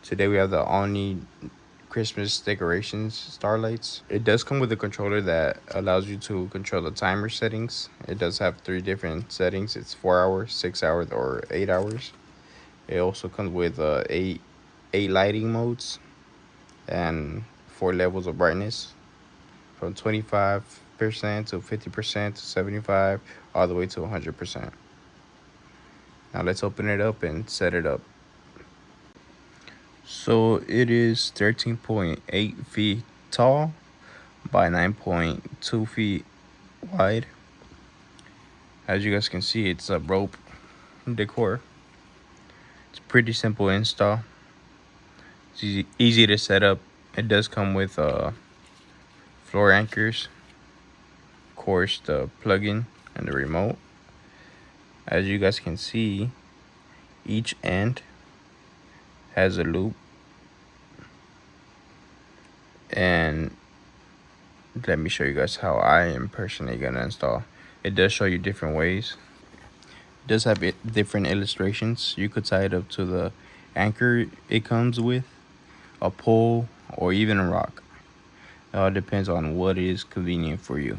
Today we have the Ollny Christmas decorations starlights. It does come with a controller that allows you to control the timer settings. It does have 3 different settings. It's 4 hours, 6 hours, or 8 hours. It also comes with eight lighting modes and 4 levels of brightness, from 25% to 50% to 75, all the way to 100%. Now let's open it up and set it up. So it is 13.8 feet tall by 9.2 feet wide. As you guys can see, it's a rope decor. It's pretty simple install. It's easy to set up. It does come with floor anchors, of course the plug-in and the remote. As you guys can see, each end has a loop, and let me show you guys how I am personally gonna install. It does show you different ways. It does have different illustrations. You could tie it up to the anchor it comes with, a pole, or even a rock. It all depends on what is convenient for you.